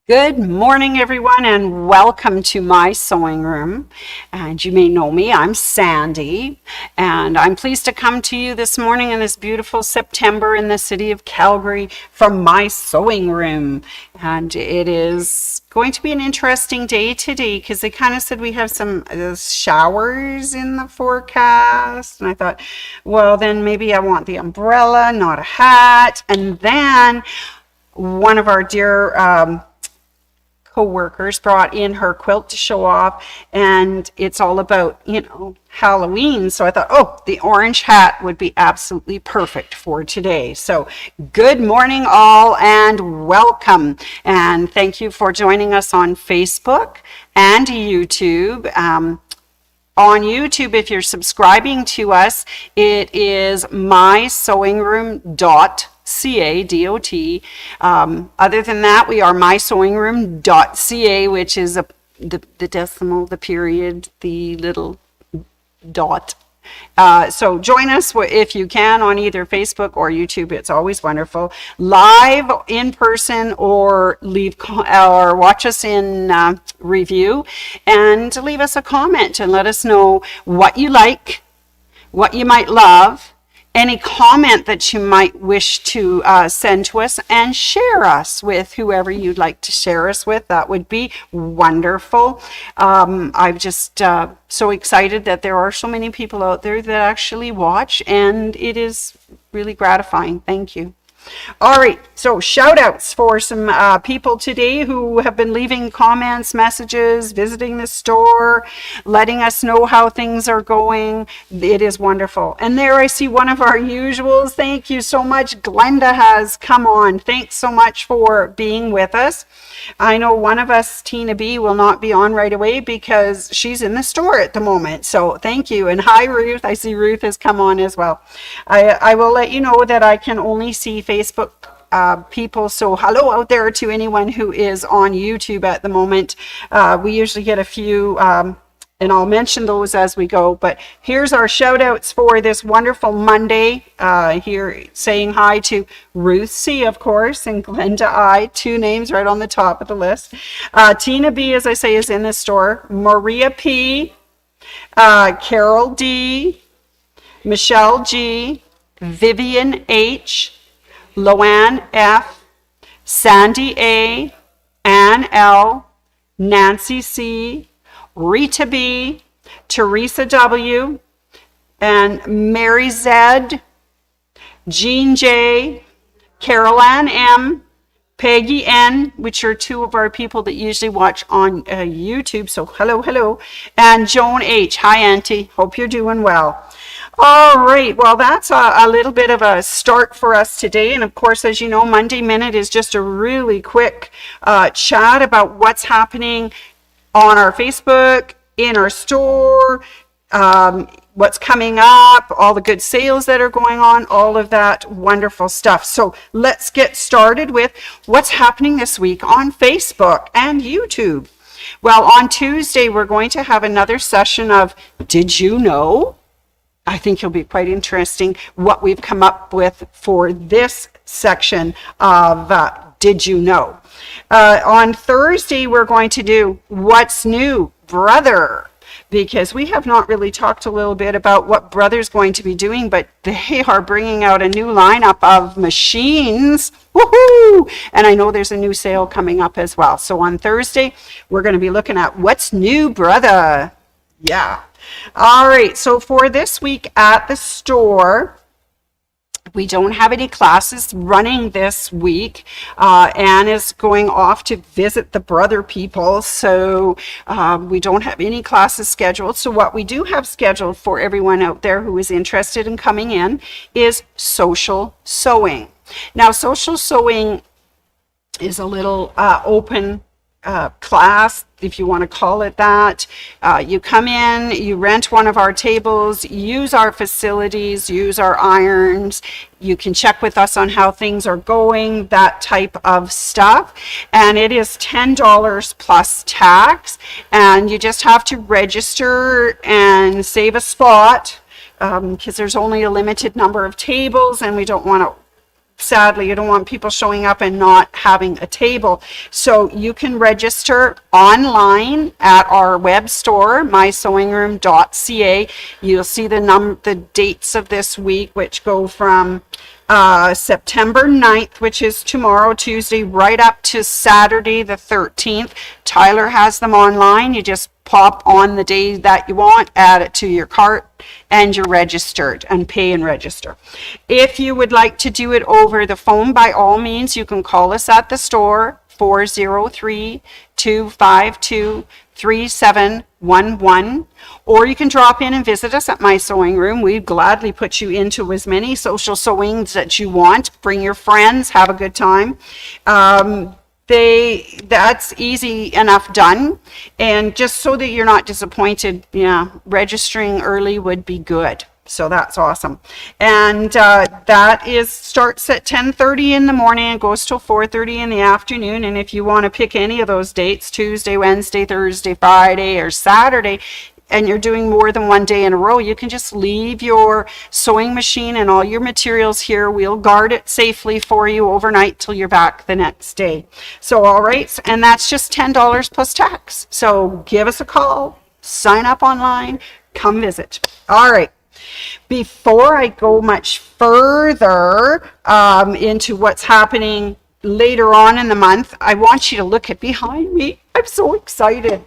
Good morning, everyone, and welcome to my sewing room. And you may know me, I'm Sandy, and I'm pleased to come to you this morning in this beautiful September in the city of Calgary from my sewing room. And it is going to be an interesting day today because they kind of said we have some showers in the forecast. And I thought, well, then maybe I want the umbrella, not a hat. And then one of our dear co-workers brought in her quilt to show off, and it's all about Halloween, so I thought, oh, the orange hat would be absolutely perfect for today. So good morning all, and welcome, and thank you for joining us on Facebook and YouTube. On YouTube, if you're subscribing to us, it is mysewingroom.ca, D-O-T. Other than that, we are mysewingroom.ca, which is the decimal, the period, the little dot. So join us if you can on either Facebook or YouTube. It's always wonderful. Live in person or watch us in review and leave us a comment and let us know what you like, what you might love, any comment that you might wish to send to us, and share us with whoever you'd like to share us with. That would be wonderful. I'm just so excited that there are so many people out there that actually watch, and it is really gratifying. Thank you. All right, so shout outs for some people today who have been leaving comments, messages, visiting the store, letting us know how things are going. It is wonderful. And there I see one of our usuals. Thank you so much. Glenda has come on. Thanks so much for being with us. I know one of us, Tina B, will not be on right away because she's in the store at the moment. So thank you. And hi, Ruth. I see Ruth has come on as well. I will let you know that I can only see Facebook people, so hello out there to anyone who is on YouTube at the moment. We usually get a few, and I'll mention those as we go, but here's our shout outs for this wonderful Monday. Here saying hi to Ruth C, of course, and Glenda I, two names right on the top of the list. Tina B, as I say, is in the store. Maria P, Carol D, Michelle G, Vivian H, Loanne F, Sandy A, Ann L, Nancy C, Rita B, Teresa W, and Mary Z, Jean J, Carol Ann M, Peggy N, which are two of our people that usually watch on YouTube, so hello, and Joan H. Hi, Auntie. Hope you're doing well. All right, well, that's a little bit of a start for us today. And of course, as you know, Monday Minute is just a really quick chat about what's happening on our Facebook, in our store, what's coming up, all the good sales that are going on, all of that wonderful stuff. So let's get started with what's happening this week on Facebook and YouTube. Well, on Tuesday, we're going to have another session of Did You Know? I think it'll be quite interesting what we've come up with for this section of Did You Know? On Thursday, we're going to do What's New, Brother? Because we have not really talked a little bit about what Brother's going to be doing, but they are bringing out a new lineup of machines. Woohoo! And I know there's a new sale coming up as well. So on Thursday, we're going to be looking at What's New, Brother? Yeah. All right, so for this week at the store, we don't have any classes running this week. Anne is going off to visit the brother people, so we don't have any classes scheduled. So what we do have scheduled for everyone out there who is interested in coming in is social sewing. Now, social sewing is a little open class, if you want to call it that. You come in, you rent one of our tables, use our facilities, use our irons. You can check with us on how things are going, that type of stuff. And it is $10 plus tax. And you just have to register and save a spot because there's only a limited number of tables and we don't want to sadly, you don't want people showing up and not having a table. So you can register online at our web store, mysewingroom.ca. You'll see the dates of this week, which go from September 9th, which is tomorrow, Tuesday, right up to Saturday the 13th. Tyler has them online. You just pop on the day that you want, add it to your cart, and you're registered, and pay and register. If you would like to do it over the phone, by all means, you can call us at the store, 403-252-3711, or you can drop in and visit us at My Sewing Room. We'd gladly put you into as many social sewings that you want. Bring your friends, have a good time. That's easy enough done, and just so that you're not disappointed, registering early would be good. So that's awesome. And that starts at 10:30 in the morning and goes till 4:30 in the afternoon. And if you want to pick any of those dates, Tuesday, Wednesday, Thursday, Friday, or Saturday, and you're doing more than one day in a row, you can just leave your sewing machine and all your materials here. We'll guard it safely for you overnight till you're back the next day. So, all right, and that's just $10 plus tax. So give us a call, sign up online, come visit. All right. Before I go much further into what's happening later on in the month, I want you to look at behind me. I'm so excited.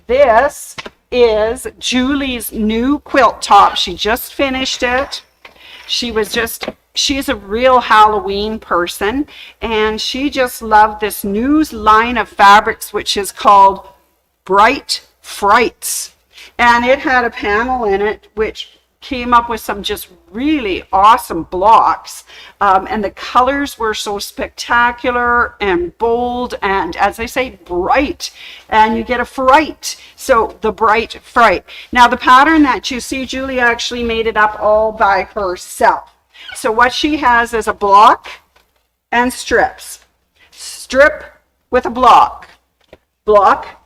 This is Julie's new quilt top. She just finished it. She's a real Halloween person, and she just loved this new line of fabrics, which is called Frights. And it had a panel in it, which came up with some just really awesome blocks, and the colors were so spectacular and bold, and as I say, bright, and you get a fright. So the bright fright. Now the pattern that you see, Julie actually made it up all by herself. So what she has is a block and strips. Strip with a block,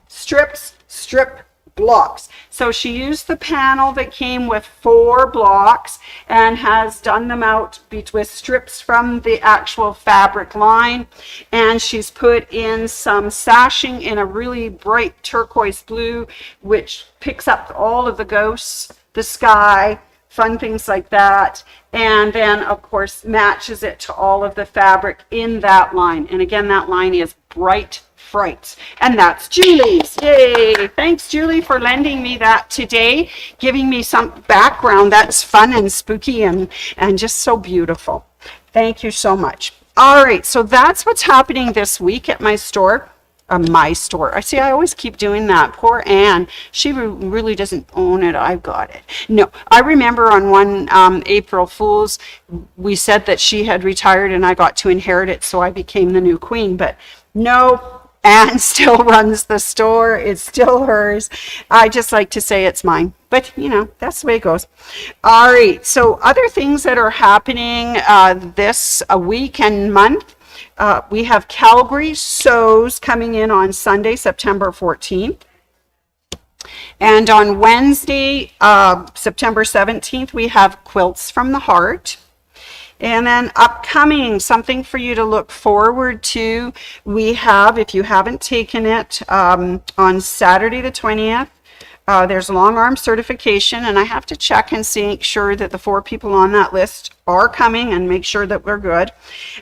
strips, strip, blocks. So she used the panel that came with 4 blocks and has done them out with strips from the actual fabric line, and she's put in some sashing in a really bright turquoise blue, which picks up all of the ghosts, the sky, fun things like that, and then of course matches it to all of the fabric in that line. And again, that line is Bright Frights, and that's Julie's. Yay! Thanks, Julie, for lending me that today, giving me some background that's fun and spooky and just so beautiful. Thank you so much. All right, so that's what's happening this week at my store. My store. I see, I always keep doing that. Poor Anne. She really doesn't own it. I've got it. No, I remember on one April Fool's, we said that she had retired and I got to inherit it, so I became the new queen. But no, Anne still runs the store. It's still hers. I just like to say it's mine. But, that's the way it goes. All right. So other things that are happening this week and month. We have Calgary Sews coming in on Sunday, September 14th. And on Wednesday, September 17th, we have Quilts from the Heart. And then upcoming, something for you to look forward to, we have, if you haven't taken it, on Saturday the 20th, there's long arm certification, and I have to check and make sure that the 4 people on that list are coming and make sure that we're good.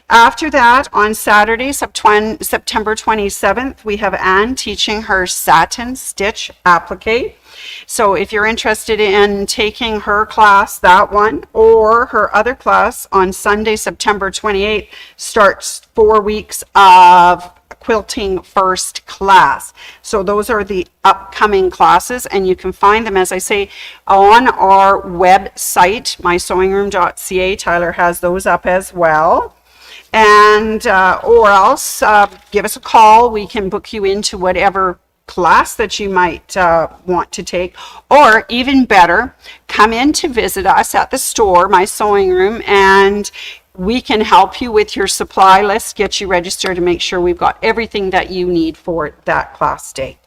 After that, on Saturday, September 27th, we have Anne teaching her satin stitch applique. So if you're interested in taking her class, that one, or her other class on Sunday, September 28th, starts 4 weeks of quilting first class. So those are the upcoming classes, and you can find them, as I say, on our website, mysewingroom.ca. Tyler has those up as well. And or else give us a call. We can book you into whatever class that you might want to take, or even better, come in to visit us at the store, My Sewing Room, and we can help you with your supply list, get you registered, and make sure we've got everything that you need for that class day.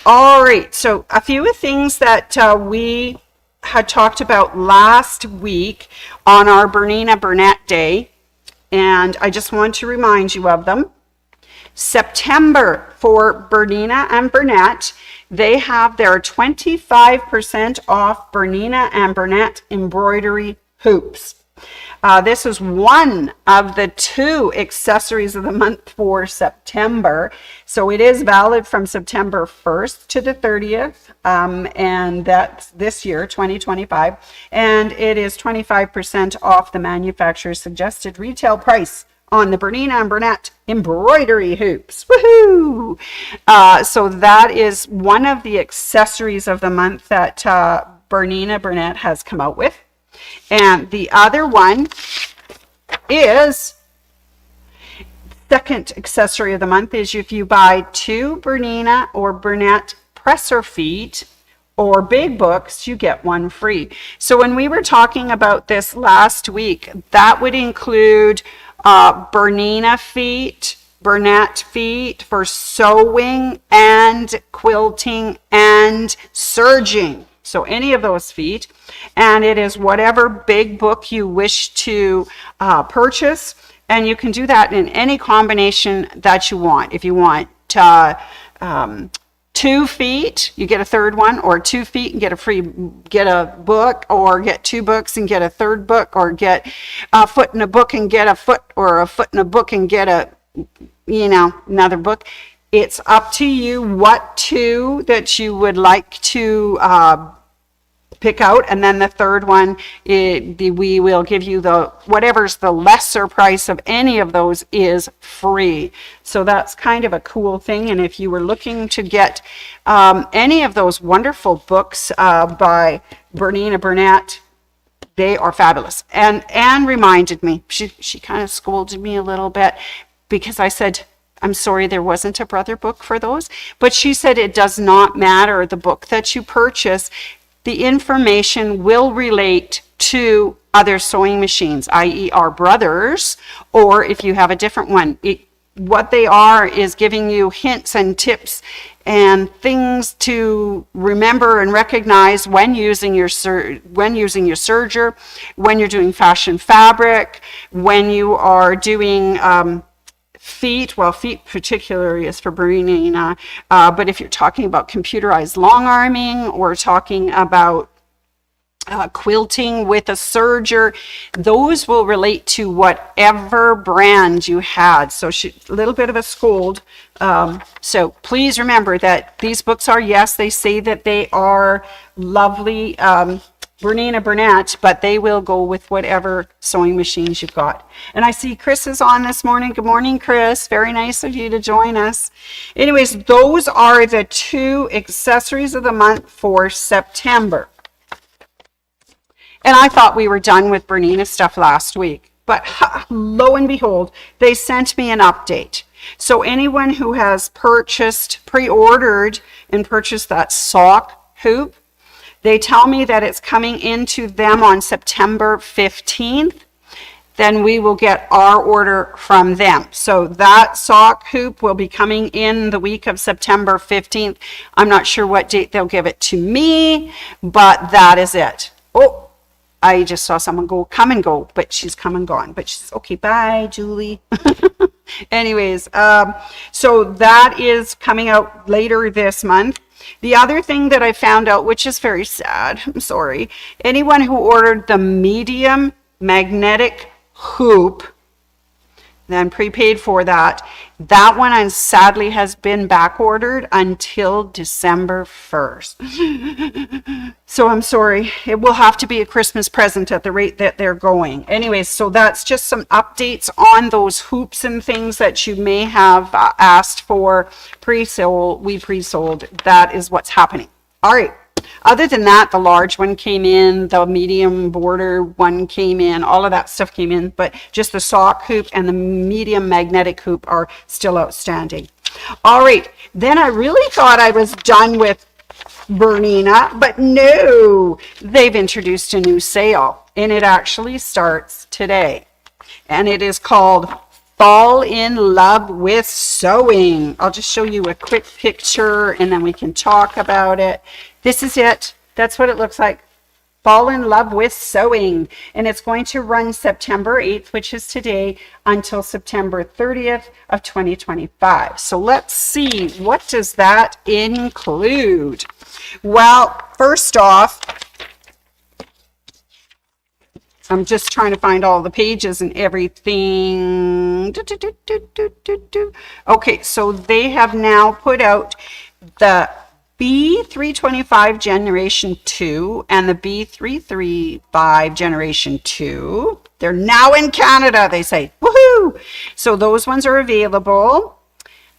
All right, so a few things that we had talked about last week on our Bernina Burnett Day. and I just want to remind you of them. September for Bernina and Burnett, they have their 25% off Bernina and Burnett embroidery hoops. This is one of the 2 accessories of the month for September. So it is valid from September 1st to the 30th, and that's this year, 2025. And it is 25% off the manufacturer's suggested retail price on the Bernina and Burnett embroidery hoops. Woohoo! So that is one of the accessories of the month that Bernina Burnett has come out with. And the other one is, second accessory of the month is if you buy 2 Bernina or Burnett presser feet or big books, you get 1 free. So when we were talking about this last week, that would include Bernina feet, Burnett feet for sewing and quilting and serging. So any of those feet, and it is whatever big book you wish to purchase, and you can do that in any combination that you want. If you want 2 feet, you get a third one, or 2 feet and get a book, or get 2 books and get a third book, or get a foot in a book and get a foot, or a foot in a book and get another book. It's up to you what 2 that you would like to pick out, and then the third one, we will give you whatever's the lesser price of any of those is free. So that's kind of a cool thing. And if you were looking to get any of those wonderful books by Bernina Burnett, they are fabulous. And Anne reminded me, she kind of scolded me a little bit because I said, I'm sorry, there wasn't a brother book for those, but she said it does not matter the book that you purchase. The information will relate to other sewing machines, i.e. our brothers, or if you have a different one. What they are is giving you hints and tips and things to remember and recognize when using your serger, when you're doing fashion fabric, when you are doing feet, well, feet particularly is for Bernina, but if you're talking about computerized long arming or talking about quilting with a serger, those will relate to whatever brand you had. So a little bit of a scold. So please remember that these books are, yes, they say that they are lovely Bernina Burnett, but they will go with whatever sewing machines you've got. And I see Chris is on this morning. Good morning, Chris. Very nice of you to join us. Anyways, those are the 2 accessories of the month for September. And I thought we were done with Bernina stuff last week, but lo and behold, they sent me an update. So anyone who has pre-ordered and purchased that sock hoop, they tell me that it's coming into them on September 15th. Then we will get our order from them. So that sock hoop will be coming in the week of September 15th. I'm not sure what date they'll give it to me, but that is it. Oh, I just saw someone come and go, but she's come and gone. But she's okay, bye, Julie. Anyways, so that is coming out later this month. The other thing that I found out, which is very sad, I'm sorry, anyone who ordered the medium magnetic hoop, then prepaid for that one sadly has been back ordered until December 1st. So I'm sorry, it will have to be a Christmas present at the rate that they're going. Anyways, so that's just some updates on those hoops and things that you may have asked for pre-sold. We pre-sold. That is what's happening. All right. Other than that, the large one came in, the medium border one came in, all of that stuff came in, but just the sock hoop and the medium magnetic hoop are still outstanding. All right, then I really thought I was done with Bernina, but no, they've introduced a new sale, and it actually starts today, and it is called Fall in Love with Sewing. I'll just show you a quick picture, and then we can talk about it. This is it. That's what it looks like. Fall in Love with Sewing, and it's going to run September 8th, which is today, until September 30th of 2025. So let's see, what does that include? Well, first off, I'm just trying to find all the pages and everything. Okay, so they have now put out the B325 Generation 2 and the B335 Generation 2. They're now in Canada, they say. Woohoo! So those ones are available.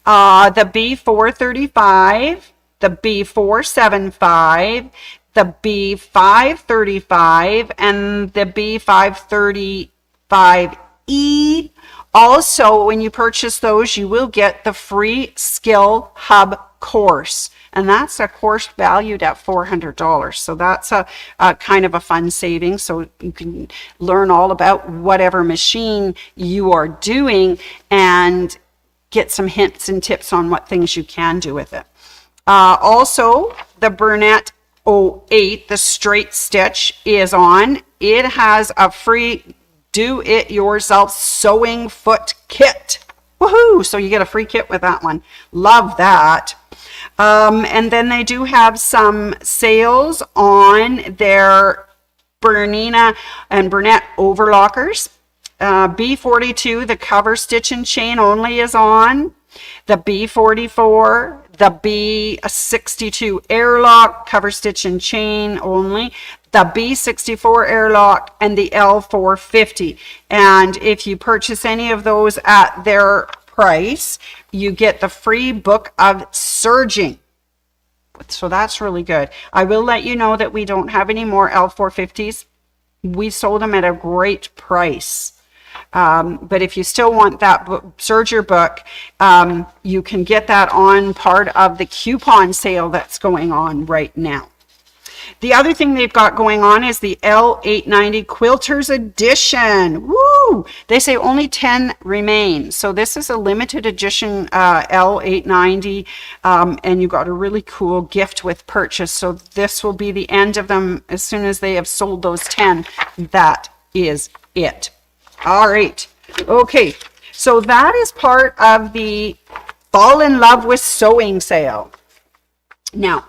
The B435, the B475, the B535, and the B535E. Also, when you purchase those, you will get the free Skill Hub course. And that's a course valued at $400. So that's a kind of a fun saving. So you can learn all about whatever machine you are doing and get some hints and tips on what things you can do with it. Also, the Burnett 08, the straight stitch, is on. It has a free do-it-yourself sewing foot kit. Woohoo! So you get a free kit with that one. Love that. And then they do have some sales on their Bernina and Burnett overlockers. B42, the cover stitch and chain only, is on. The B44, the B62 airlock, cover stitch and chain only. The B64 airlock, and the L450. And if you purchase any of those at their price, you get the free book of serging. So that's really good. I will let you know that we don't have any more L450s. We sold them at a great price. But if you still want that serger book, you can get that on part of the coupon sale that's going on right now. The other thing they've got going on is the L890 Quilters Edition. Woo! They say only 10 remain. So this is a limited edition L890, and you got a really cool gift with purchase. So this will be the end of them as soon as they have sold those 10. That is it. All right. Okay. So that is part of the Fall in Love with Sewing sale. Now,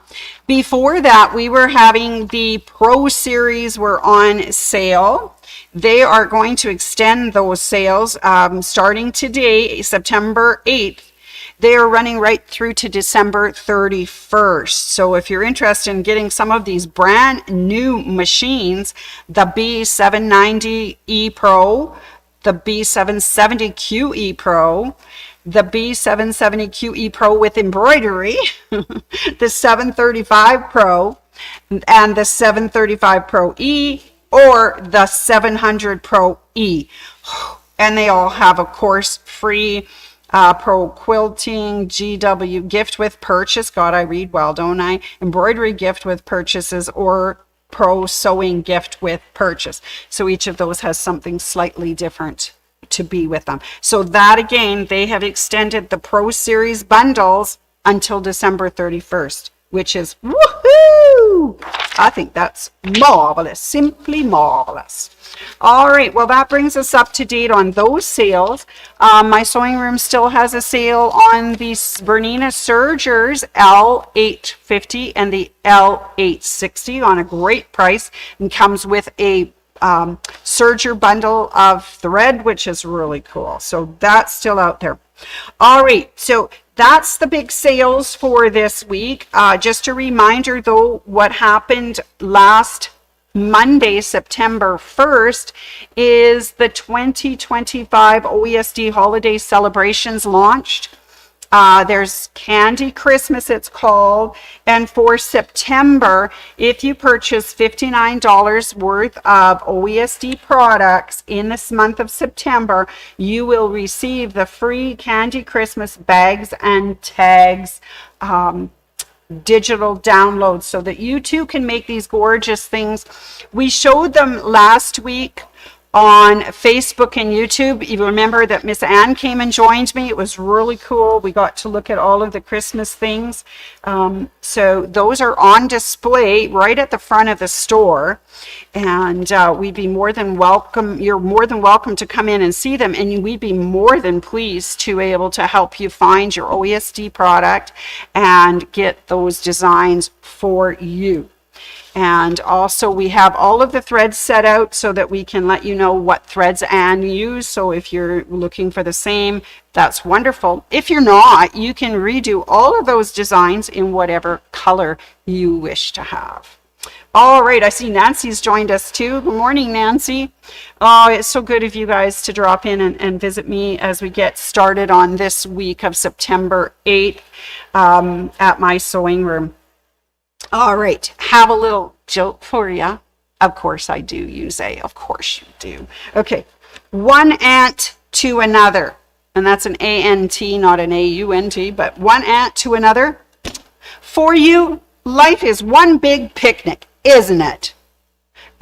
before that, we were having the Pro Series were on sale. They are going to extend those sales starting today, September 8th. They are running right through to December 31st. So if you're interested in getting some of these brand new machines, the B790E Pro, the B770QE Pro, the B770QE Pro with embroidery, the 735 Pro, and the 735 Pro E, or the 700 Pro E. And they all have, of course, free Pro Quilting, GW gift with purchase. God, I read well, don't I? Embroidery gift with purchases, or Pro Sewing gift with purchase. So each of those has something slightly different to be with them. So that, again, they have extended the Pro Series bundles until December 31st, which is woohoo! I think that's marvelous, simply marvelous. All right, well, that brings us up to date on those sales. My sewing room still has a sale on the Bernina Sergers L850 and the L860 on a great price, and comes with a serger bundle of thread, which is really cool. So that's still out there. All right, so that's the big sales for this week. Just a reminder, though, what happened last Monday, September 1st, is the 2025 OESD holiday celebrations launched. There's Candy Christmas, it's called. And for September, if you purchase $59 worth of OESD products in this month of September, you will receive the free Candy Christmas bags and tags digital downloads, so that you too can make these gorgeous things. We showed them last week on Facebook and YouTube. You remember that Miss Ann came and joined me. It was really cool. We got to look at all of the Christmas things. So those are on display right at the front of the store. And we'd be more than welcome. You're more than welcome to come in and see them. And we'd be more than pleased to be able to help you find your OESD product and get those designs for you. And also we have all of the threads set out so that we can let you know what threads Anne used. So if you're looking for the same, that's wonderful. If you're not, you can redo all of those designs in whatever color you wish to have. All right, I see Nancy's joined us too. Good morning, Nancy. Oh, it's so good of you guys to drop in and visit me as we get started on this week of September 8th at my sewing room. All right, have a little joke for you. Of course I do, you say. Of course you do. Okay, one ant to another. And that's an A-N-T, not an A-U-N-T, but one ant to another. For you, life is one big picnic, isn't it?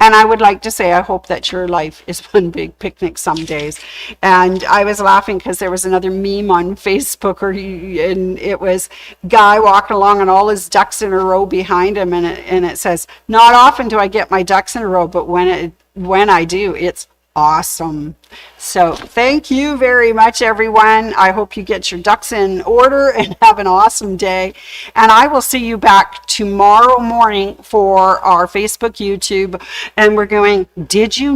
And I would like to say, I hope that your life is one big picnic some days. And I was laughing because there was another meme on Facebook, and it was a guy walking along and all his ducks in a row behind him. And it says, not often do I get my ducks in a row, but when I do, it's awesome. So thank you very much, everyone. I hope you get your ducks in order and have an awesome day. And I will see you back tomorrow morning for our Facebook, YouTube. And we're going, did you